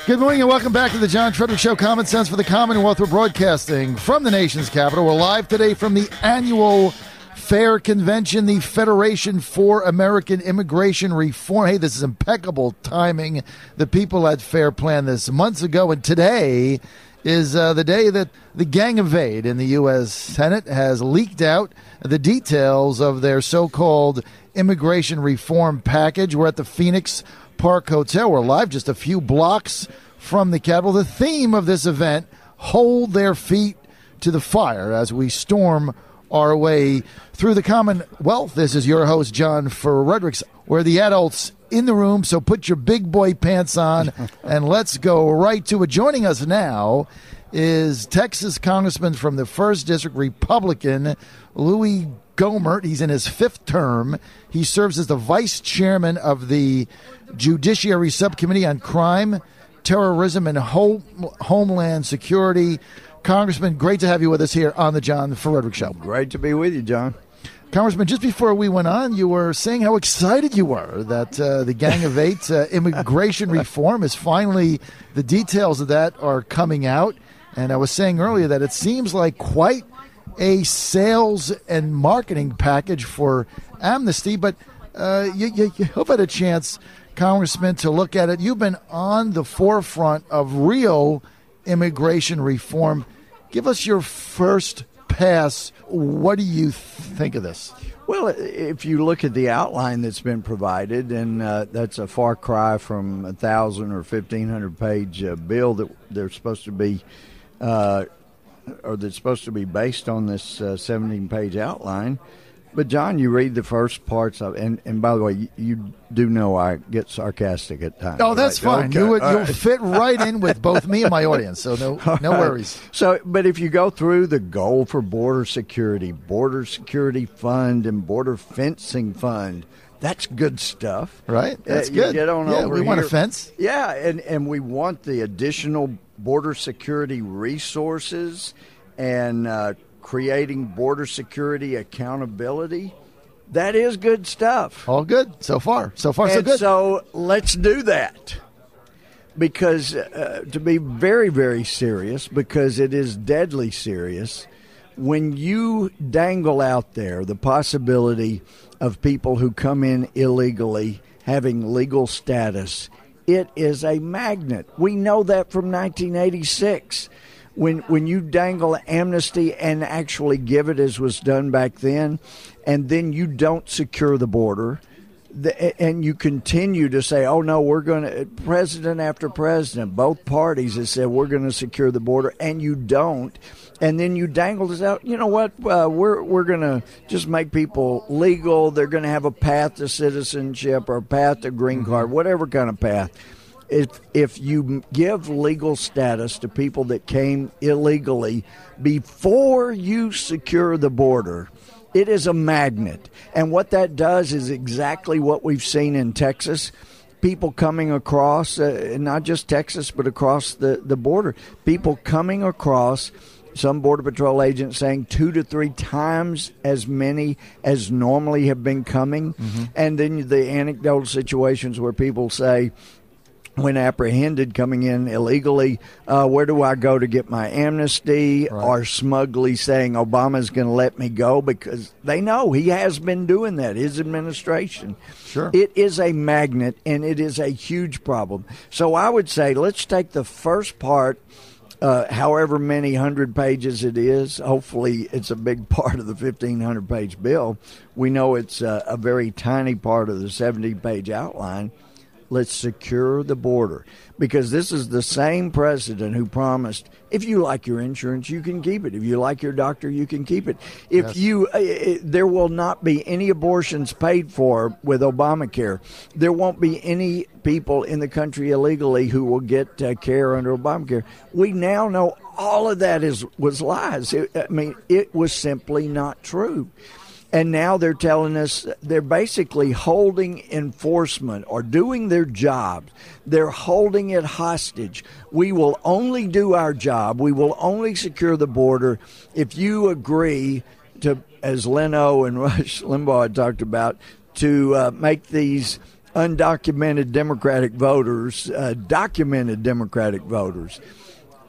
Good morning and welcome back to the John Frederick Show. Common Sense for the Commonwealth. We're broadcasting from the nation's capital. We're live today from the annual FAIR convention, the Federation for American Immigration Reform. Hey, this is impeccable timing. The people at FAIR planned this months ago, and today is the day that the Gang of Eight in the U.S. Senate has leaked out the details of their so-called immigration reform package. We're at the Phoenix Park Hotel. We're live just a few blocks from the Capitol. The theme of this event, hold their feet to the fire as we storm our way through the Commonwealth. This is your host, John Fredericks. We're the adults in the room, so put your big boy pants on and let's go right to it. Joining us now is Texas Congressman from the 1st District, Republican, Louis Gohmert. He's in his 5th term. He serves as the vice chairman of the Judiciary Subcommittee on Crime, Terrorism, and Homeland Security. Congressman, great to have you with us here on the John Fredericks Show. Great to be with you, John. Congressman, just before we went on, you were saying how excited you were that the Gang of Eight immigration reform is finally, the details of that are coming out. And I was saying earlier that it seems like quite a sales and marketing package for amnesty, but you hope had a chance, Congressman, to look at it. You've been on the forefront of real immigration reform. Give us your first pass. What do you think of this? Well, if you look at the outline that's been provided, and that's a far cry from 1,000 or 1,500 page bill that they're supposed to be, or that's supposed to be based on this 17-page outline. But, John, you read the first parts of it, and by the way, you do know I get sarcastic at times. Oh, that's right? fine. Okay. You'll fit right in with both me and my audience, so no worries. So, but if you go through the goal for border security fund, and border fencing fund, that's good stuff. Right? That's good. Get on over we want a here. fence. Yeah, and we want the additional border security resources and creating border security accountability. That is good stuff. All good so far. So good. So let's do that. Because to be very, very serious, because it is deadly serious, when you dangle out there the possibility of people who come in illegally having legal status, it is a magnet. We know that from 1986. When you dangle amnesty and actually give it as was done back then, and then you don't secure the border, and you continue to say, oh, no, we're going to, president after president, both parties have said we're going to secure the border, and you don't, and then you dangle this out, you know what, we're going to just make people legal, they're going to have a path to citizenship or a path to green card, whatever kind of path. If you give legal status to people that came illegally before you secure the border, it is a magnet. And what that does is exactly what we've seen in Texas. People coming across, not just Texas, but across the border. People coming across, some Border Patrol agents saying 2 to 3 times as many as normally have been coming. Mm-hmm. And then the anecdotal situations where people say, when apprehended coming in illegally, where do I go to get my amnesty? Right. Or smugly saying Obama's going to let me go, because they know he has been doing that, his administration. Sure. It is a magnet, and it is a huge problem. So I would say let's take the first part, however many 100 pages it is. Hopefully it's a big part of the 1,500-page bill. We know it's a very tiny part of the 70-page outline. Let's secure the border, because this is the same president who promised, if you like your insurance, you can keep it. If you like your doctor, you can keep it. If there will not be any abortions paid for with Obamacare. There won't be any people in the country illegally who will get care under Obamacare. We now know all of that was lies. It was simply not true. And now they're telling us they're basically holding enforcement or doing their job. They're holding it hostage. We will only do our job. We will only secure the border if you agree to, as Leno and Rush Limbaugh had talked about, to make these undocumented Democratic voters, documented Democratic voters.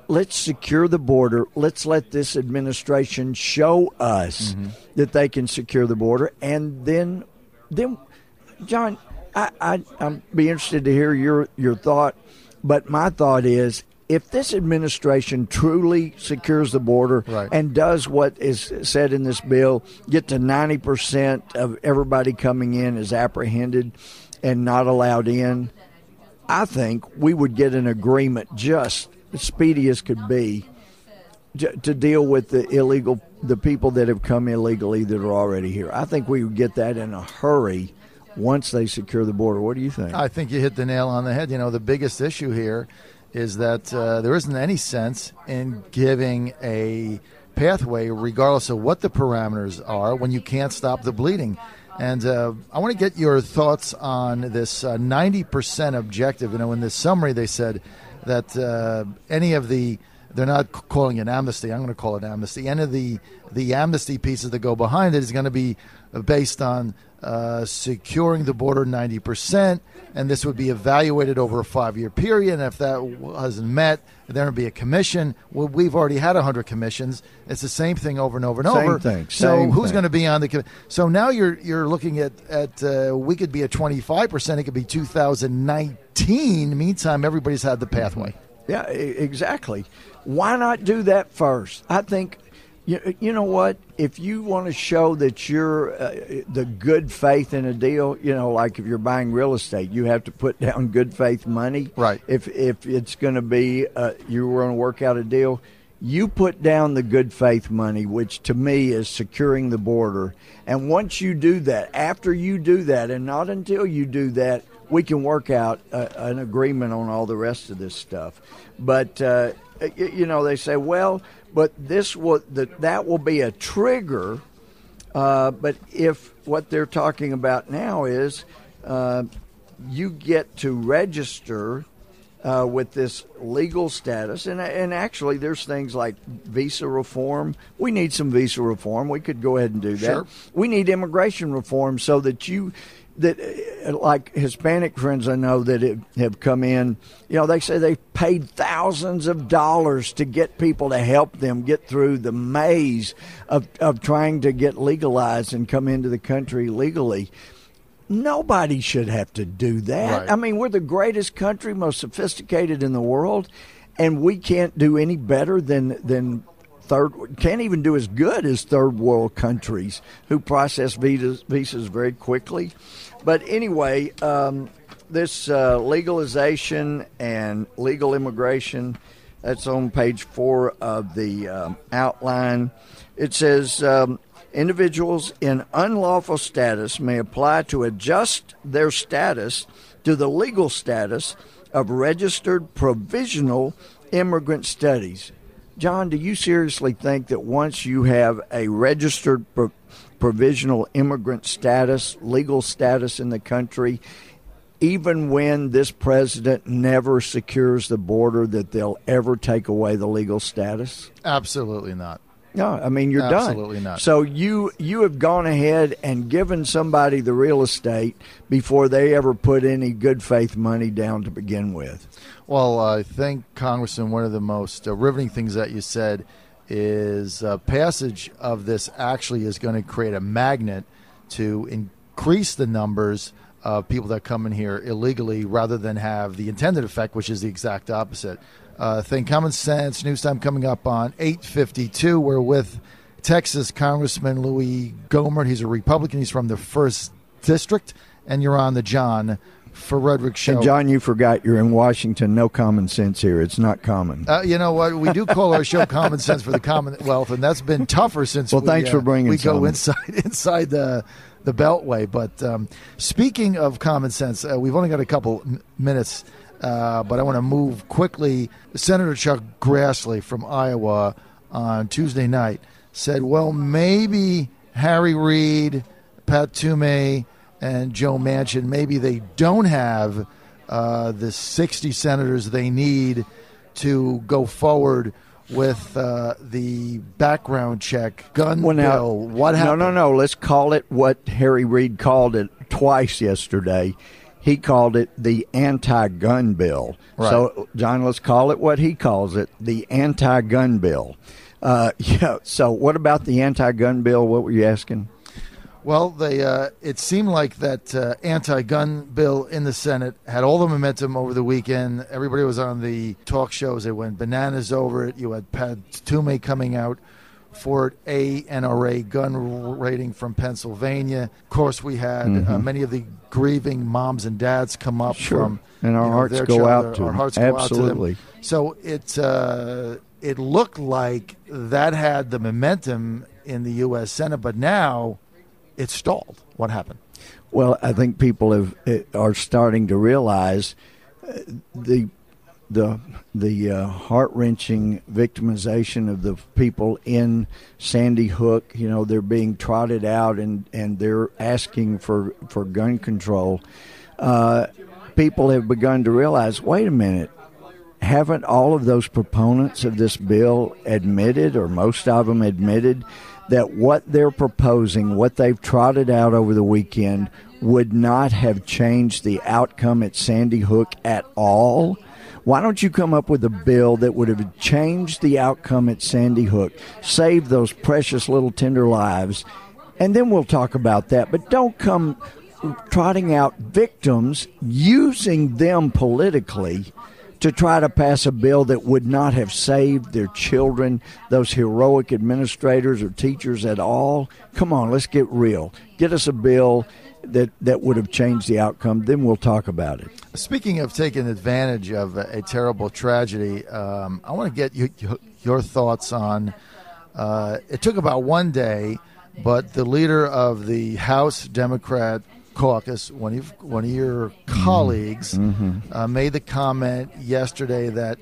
Let's secure the border. Let's let this administration show us that they can secure the border. And then John, I'd be interested to hear your thought. But my thought is, if this administration truly secures the border and does what is said in this bill, get to 90% of everybody coming in is apprehended and not allowed in, I think we would get an agreement just as speedy as could be to deal with the people that have come illegally that are already here. I think we would get that in a hurry once they secure the border. What do you think? I think you hit the nail on the head. You know, the biggest issue here is that there isn't any sense in giving a pathway, regardless of what the parameters are, when you can't stop the bleeding. And I want to get your thoughts on this 90% objective. You know, in this summary, they said that they're not calling it amnesty. I'm going to call it amnesty. Any of the amnesty pieces that go behind it is going to be based on securing the border 90%, and this would be evaluated over a 5-year period. And if that wasn't met, there would be a commission. Well, we've already had 100 commissions. It's the same thing over and over and over. Same thing. So who's going to be on the? So now you're looking at we could be at 25%. It could be 2019. Meantime, everybody's had the pathway. Yeah, exactly. Why not do that first? I think. You know what? If you want to show that you're the good faith in a deal, you know, like if you're buying real estate, you have to put down good faith money. Right. If it's going to be you want to work out a deal, you put down the good faith money, which to me is securing the border. And once you do that, after you do that, and not until you do that, we can work out an agreement on all the rest of this stuff. But you know, they say, well, but that will be a trigger. But if what they're talking about now is you get to register with this legal status, and actually there's things like visa reform. We need some visa reform. We could go ahead and do that. Sure. We need immigration reform so that like Hispanic friends I know that have come in, you know, they say they've paid thousands of dollars to get people to help them get through the maze of trying to get legalized and come into the country legally. Nobody should have to do that. Right. I mean, we're the greatest country, most sophisticated in the world, and we can't do any better than can't even do as good as third world countries who process visas very quickly. But anyway, this legalization and legal immigration, that's on page 4 of the outline. It says individuals in unlawful status may apply to adjust their status to the legal status of registered provisional immigrant status. John, do you seriously think that once you have a registered provisional immigrant status, legal status in the country, even when this president never secures the border, that they'll ever take away the legal status? Absolutely not. No, I mean, you're Absolutely done. Absolutely not. So you have gone ahead and given somebody the real estate before they ever put any good faith money down to begin with. Well, I think, Congressman, one of the most riveting things that you said is passage of this actually is going to create a magnet to increase the numbers of people that come in here illegally rather than have the intended effect, which is the exact opposite. Think Common Sense, news time coming up on 8:52. We're with Texas Congressman Louis Gohmert. He's a Republican. He's from the 1st District, and you're on the John Frederick Show. And John, you forgot you're in Washington. No common sense here. It's not common. You know what? We do call our show Common Sense for the Commonwealth, and that's been tougher since thanks for bringing we some. go inside the Beltway. But speaking of common sense, we've only got a couple minutes, but I want to move quickly. Senator Chuck Grassley from Iowa on Tuesday night said, well, maybe Harry Reid, Pat Toomey, and Joe Manchin, maybe they don't have the 60 senators they need to go forward with the background check gun bill. What happened? No. Let's call it what Harry Reid called it twice yesterday. He called it the anti-gun bill. Right. So, John, let's call it what he calls it, the anti-gun bill. So what about the anti-gun bill? What were you asking? Well, it seemed like that anti-gun bill in the Senate had all the momentum over the weekend. Everybody was on the talk shows. They went bananas over it. You had Pat Toomey coming out for a NRA gun rating from Pennsylvania. Of course, we had many of the grieving moms and dads come up from, and our hearts go out to them. Our hearts go out to them. So it looked like that had the momentum in the U.S. Senate, but now it's stalled. What happened? Well, I think people are starting to realize the heart-wrenching victimization of the people in Sandy Hook. You know, they're being trotted out and they're asking for gun control. People have begun to realize, wait a minute, haven't all of those proponents of this bill admitted, or most of them admitted, that what they're proposing, what they've trotted out over the weekend, would not have changed the outcome at Sandy Hook at all? Why don't you come up with a bill that would have changed the outcome at Sandy Hook, saved those precious little tender lives, and then we'll talk about that. But don't come trotting out victims, using them politically to try to pass a bill that would not have saved their children, those heroic administrators or teachers at all. Come on, let's get real. Get us a bill that would have changed the outcome, then we'll talk about it. Speaking of taking advantage of a terrible tragedy, I want to get your thoughts on, it took about one day, but the leader of the House Democrat caucus, one of your colleagues, made the comment yesterday that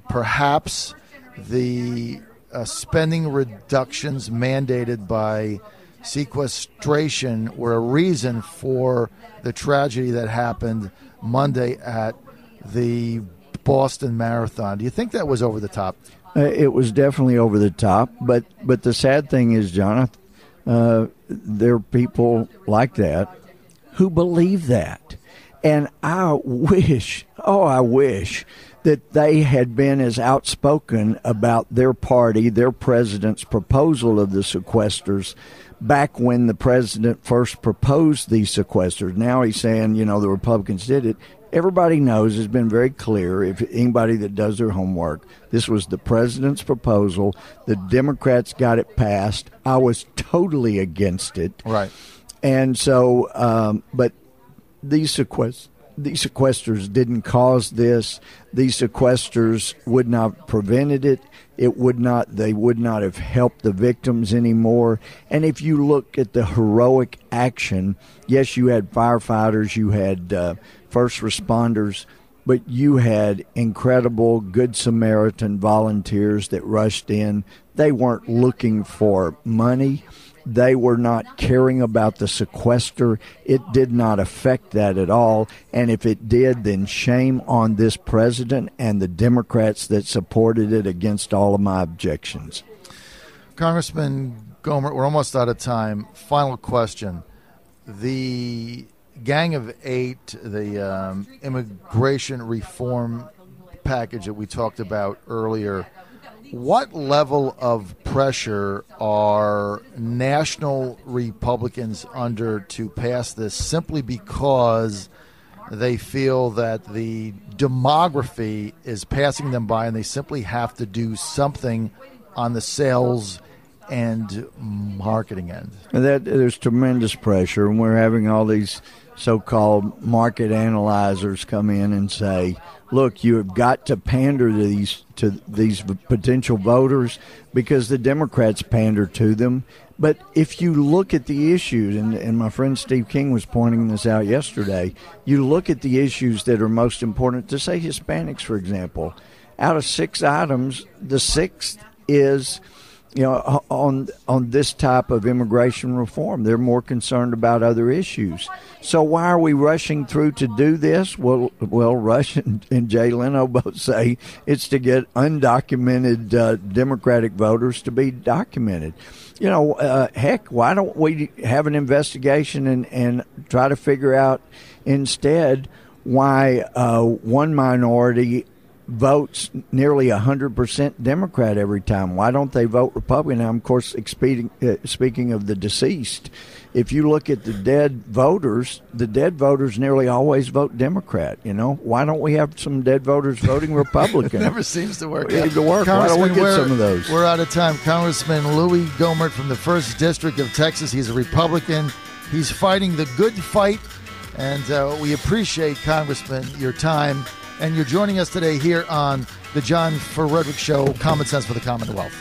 perhaps the spending reductions mandated by sequestration were a reason for the tragedy that happened Monday at the Boston Marathon. Do you think that was over the top? It was definitely over the top, but the sad thing is, Jonathan, there are people like that who believe that. And I wish that they had been as outspoken about their party, their president's proposal of the sequesters back when the president first proposed these sequesters. Now he's saying, the Republicans did it. Everybody knows, it's been very clear, if anybody that does their homework, this was the president's proposal. The Democrats got it passed. I was totally against it. Right. And so, but these sequesters didn't cause this. These sequesters would not have prevented it. They would not have helped the victims anymore. And if you look at the heroic action, yes, you had firefighters, you had first responders, but you had incredible Good Samaritan volunteers that rushed in. They weren't looking for money. They were not caring about the sequester. It did not affect that at all. And if it did, then shame on this president and the Democrats that supported it against all of my objections. Congressman Gohmert, we're almost out of time. Final question. The Gang of Eight, the immigration reform package that we talked about earlier, what level of pressure are national Republicans under to pass this, simply because they feel that the demography is passing them by and they simply have to do something on the sales and marketing end? There's tremendous pressure, and we're having all these so-called market analyzers come in and say, look, you have got to pander to these potential voters because the Democrats pander to them. But if you look at the issues, and my friend Steve King was pointing this out yesterday, you look at the issues that are most important to, say, Hispanics, for example. Out of 6 items, the 6th is on this type of immigration reform. They're more concerned about other issues. So why are we rushing through to do this? Well, Rush and Jay Leno both say it's to get undocumented Democratic voters to be documented. Heck, why don't we have an investigation and try to figure out instead why one minority votes nearly 100% Democrat every time. Why don't they vote Republican? Now, of course, speaking of the deceased, if you look at the dead voters nearly always vote Democrat. Why don't we have some dead voters voting Republican? It never seems to work. Why don't we get some of those? We're out of time. Congressman Louis Gohmert from the 1st District of Texas. He's a Republican. He's fighting the good fight, and we appreciate, Congressman, your time. And you're joining us today here on the John Frederick Show, Common Sense for the Commonwealth.